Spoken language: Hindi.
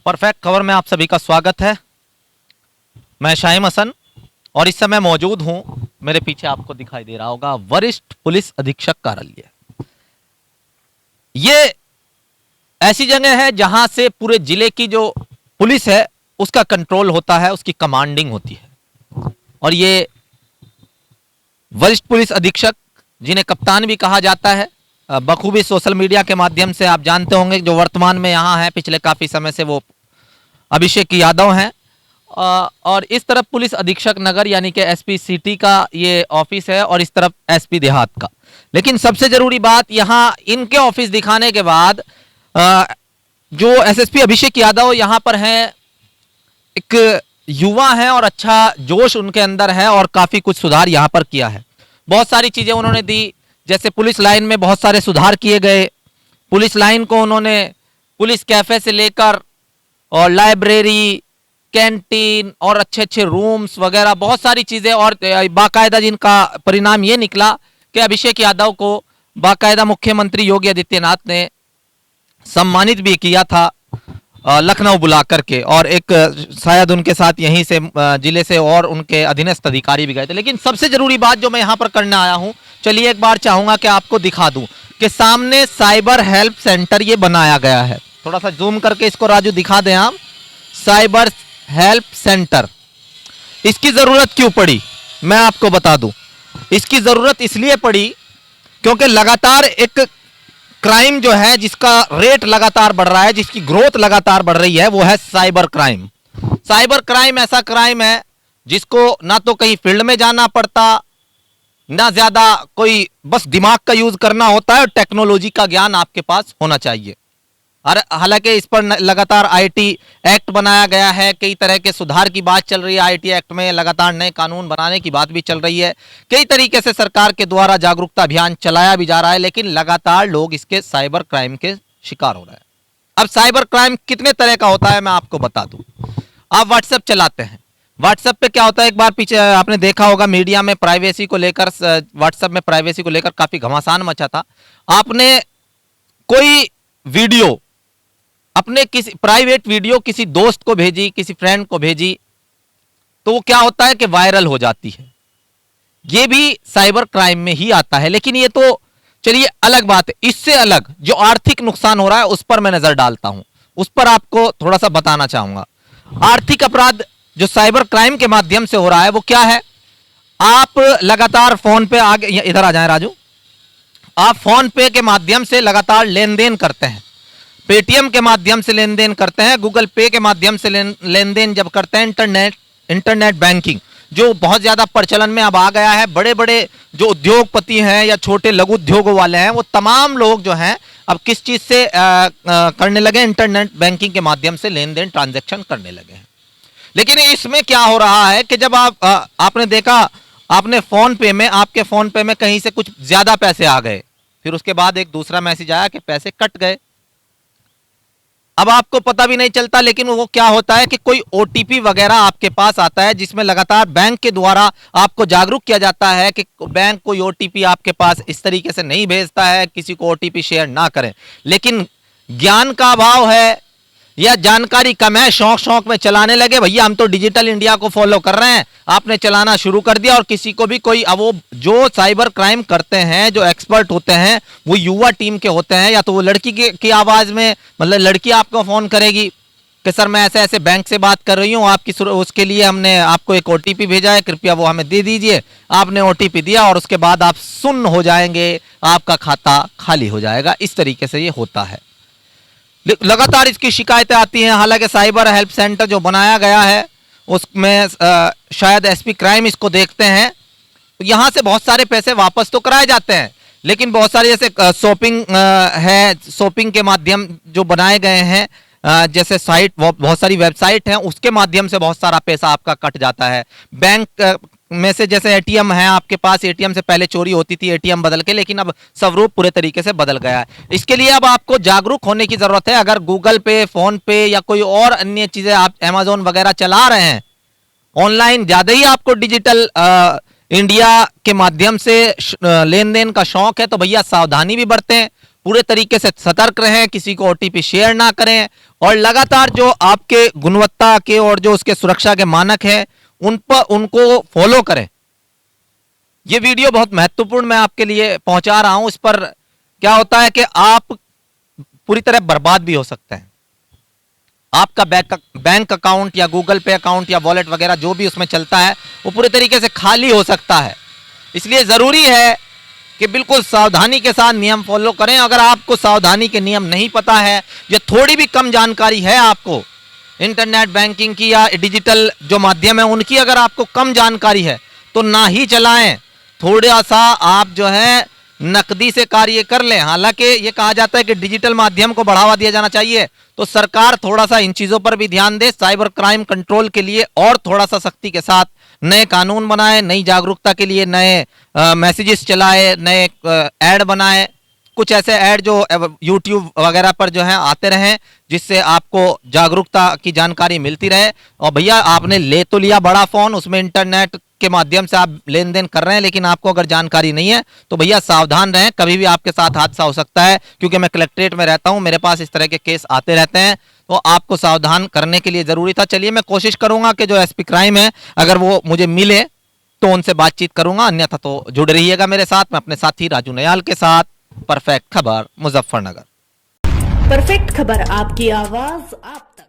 परफेक्ट खबर में आप सभी का स्वागत है। मैं शाहिम हसन और इस समय मौजूद हूं, मेरे पीछे आपको दिखाई दे रहा होगा वरिष्ठ पुलिस अधीक्षक कार्यालय। ये ऐसी जगह है जहां से पूरे जिले की जो पुलिस है उसका कंट्रोल होता है, उसकी कमांडिंग होती है। और ये वरिष्ठ पुलिस अधीक्षक, जिन्हें कप्तान भी कहा जाता है, बखूबी सोशल मीडिया के माध्यम से आप जानते होंगे, जो वर्तमान में यहाँ है, पिछले काफी समय से वो अभिषेक यादव हैं। और इस तरफ पुलिस अधीक्षक नगर यानी कि एसपी सिटी का ये ऑफिस है और इस तरफ एसपी देहात का। लेकिन सबसे जरूरी बात, यहाँ इनके ऑफिस दिखाने के बाद जो एसएसपी अभिषेक यादव यहाँ पर हैं, एक युवा हैं और अच्छा जोश उनके अंदर है और काफी कुछ सुधार यहाँ पर किया है। बहुत सारी चीजें उन्होंने दी, जैसे पुलिस लाइन में बहुत सारे सुधार किए गए। पुलिस लाइन को उन्होंने पुलिस कैफे से लेकर और लाइब्रेरी, कैंटीन और अच्छे अच्छे रूम्स वगैरह बहुत सारी चीजें, और बाकायदा जिनका परिणाम ये निकला कि अभिषेक यादव को बाकायदा मुख्यमंत्री योगी आदित्यनाथ ने सम्मानित भी किया था लखनऊ बुला करके, और एक शायद उनके साथ यहीं से जिले से और उनके अधीनस्थ अधिकारी भी गए थे। लेकिन सबसे जरूरी बात जो मैं यहाँ पर करने आया हूँ, चलिए एक बार चाहूंगा कि आपको दिखा दूं कि सामने साइबर हेल्प सेंटर ये बनाया गया है। थोड़ा सा जूम करके इसको राजू दिखा दें आप। साइबर हेल्प सेंटर, इसकी जरूरत क्यों पड़ी मैं आपको बता दूं। इसकी जरूरत इसलिए पड़ी क्योंकि लगातार एक क्राइम जो है, जिसका रेट लगातार बढ़ रहा है, जिसकी ग्रोथ लगातार बढ़ रही है, वो है साइबर क्राइम। साइबर क्राइम ऐसा क्राइम है जिसको ना तो कहीं फील्ड में जाना पड़ता, ना ज्यादा कोई बस दिमाग का यूज करना होता है, और टेक्नोलॉजी का ज्ञान आपके पास होना चाहिए। और हालांकि इस पर लगातार आईटी एक्ट बनाया गया है, कई तरह के सुधार की बात चल रही है। आईटी एक्ट में लगातार नए कानून बनाने की बात भी चल रही है, कई तरीके से सरकार के द्वारा जागरूकता अभियान चलाया भी जा रहा है, लेकिन लगातार लोग इसके साइबर क्राइम के शिकार हो रहे हैं। अब साइबर क्राइम कितने तरह का होता है मैं आपको बता दूं। आप व्हाट्सएप चलाते हैं, व्हाट्सएप पे क्या होता है, एक बार पीछे आपने देखा होगा मीडिया में प्राइवेसी को लेकर, व्हाट्सएप में प्राइवेसी को लेकर काफी घमासान मचा था। आपने कोई वीडियो, अपने किसी प्राइवेट वीडियो किसी दोस्त को भेजी, किसी फ्रेंड को भेजी, तो वो क्या होता है कि वायरल हो जाती है। ये भी साइबर क्राइम में ही आता है। लेकिन ये तो चलिए अलग बात है। इससे अलग जो आर्थिक नुकसान हो रहा है उस पर मैं नजर डालता हूं, उस पर आपको थोड़ा सा बताना चाहूंगा। आर्थिक अपराध जो साइबर क्राइम के माध्यम से हो रहा है वो क्या है। आप लगातार फोन पे, आगे इधर आ जाएं राजू, आप फोन पे के माध्यम से लगातार लेन देन करते हैं, पेटीएम के माध्यम से लेन देन करते हैं, गूगल पे के माध्यम से लेन देन जब करते हैं, इंटरनेट बैंकिंग जो बहुत ज्यादा प्रचलन में अब आ गया है। बड़े बड़े जो उद्योगपति हैं या छोटे लघु उद्योगों वाले हैं, वो तमाम लोग जो हैं अब किस चीज से करने लगे, इंटरनेट बैंकिंग के माध्यम से लेन देन ट्रांजैक्शन करने लगे हैं। लेकिन इसमें क्या हो रहा है कि जब आपने देखा, आपने फोन पे में, आपके फोन पे में कहीं से कुछ ज्यादा पैसे आ गए, फिर उसके बाद एक दूसरा मैसेज आया कि पैसे कट गए। अब आपको पता भी नहीं चलता, लेकिन वो क्या होता है कि कोई ओटीपी वगैरह आपके पास आता है, जिसमें लगातार बैंक के द्वारा आपको जागरूक किया जाता है कि बैंक कोई ओटीपी आपके पास इस तरीके से नहीं भेजता है, किसी को ओटीपी शेयर ना करें। लेकिन ज्ञान का अभाव है या जानकारी कम है, शौक शौक में चलाने लगे। भैया हम तो डिजिटल इंडिया को फॉलो कर रहे हैं, आपने चलाना शुरू कर दिया। और किसी को भी कोई, अब वो जो साइबर क्राइम करते हैं, जो एक्सपर्ट होते हैं, वो युवा टीम के होते हैं, या तो वो लड़की की आवाज में, मतलब लड़की आपको फोन करेगी कि सर मैं ऐसे ऐसे बैंक से बात कर रही हूँ, आपकी उसके लिए हमने आपको एक ओटीपी भेजा है, कृपया वो हमें दे दीजिए। आपने ओटीपी दिया और उसके बाद आप सुन्न हो जाएंगे, आपका खाता खाली हो जाएगा। इस तरीके से ये होता है, लगातार इसकी शिकायतें आती हैं। हालांकि साइबर हेल्प सेंटर जो बनाया गया है उसमें शायद एसपी क्राइम इसको देखते हैं, तो यहाँ से बहुत सारे पैसे वापस तो कराए जाते हैं, लेकिन बहुत सारे जैसे शॉपिंग है, शॉपिंग के माध्यम जो बनाए गए हैं, जैसे साइट, बहुत सारी वेबसाइट हैं, उसके माध्यम से बहुत सारा पैसा आपका कट जाता है। बैंक में से जैसे एटीएम है आपके पास, एटीएम से पहले चोरी होती थी, एटीएम बदल के, लेकिन अब स्वरूप पूरे तरीके से बदल गया है। इसके लिए अब आपको जागरूक होने की जरूरत है। अगर गूगल पे, फोन पे या कोई और अन्य चीजें, आप अमेजोन वगैरह चला रहे हैं, ऑनलाइन ज्यादा ही आपको डिजिटल इंडिया के माध्यम से लेन देन का शौक है, तो भैया सावधानी भी बरतें, पूरे तरीके से सतर्क रहें, किसी को ओटीपी शेयर ना करें और लगातार जो आपके गुणवत्ता के और जो उसके सुरक्षा के मानक हैं उन पर उनको फॉलो करें। ये वीडियो बहुत महत्वपूर्ण मैं आपके लिए पहुंचा रहा हूं। इस पर क्या होता है कि आप पूरी तरह बर्बाद भी हो सकते हैं। आपका बैंक अकाउंट या गूगल पे अकाउंट या वॉलेट वगैरह जो भी उसमें चलता है वो पूरे तरीके से खाली हो सकता है। इसलिए जरूरी है कि बिल्कुल सावधानी के साथ नियम फॉलो करें। अगर आपको सावधानी के नियम नहीं पता है या थोड़ी भी कम जानकारी है आपको इंटरनेट बैंकिंग की या डिजिटल जो माध्यम है उनकी अगर आपको कम जानकारी है तो ना ही चलाएं। थोड़ा सा आप जो है नकदी से कार्य कर लें। हालांकि ये कहा जाता है कि डिजिटल माध्यम को बढ़ावा दिया जाना चाहिए, तो सरकार थोड़ा सा इन चीजों पर भी ध्यान दे। साइबर क्राइम कंट्रोल के लिए और थोड़ा सा सख्ती के साथ नए कानून बनाए, नई जागरूकता के लिए नए मैसेजेस चलाए, नए ऐड बनाए। कुछ ऐसे ऐड जो यूट्यूब वगैरह पर जो है आते रहें जिससे आपको जागरूकता की जानकारी मिलती रहे। और भैया आपने ले तो लिया बड़ा फोन, उसमें इंटरनेट के माध्यम से आप लेन देन कर रहे हैं, लेकिन आपको अगर जानकारी नहीं है तो भैया सावधान रहें, कभी भी आपके साथ हादसा हो सकता है। क्योंकि मैं कलेक्ट्रेट में रहता हूं, मेरे पास इस तरह के केस आते रहते हैं, तो आपको सावधान करने के लिए जरूरी था। चलिए मैं कोशिश करूंगा कि जो एसपी क्राइम है अगर वो मुझे मिले तो उनसे बातचीत करूंगा, अन्यथा तो जुड़े रहिएगा मेरे साथ। मैं अपने साथी राजू नयाल के साथ, परफेक्ट खबर मुजफ्फरनगर। परफेक्ट खबर, आपकी आवाज आप तक।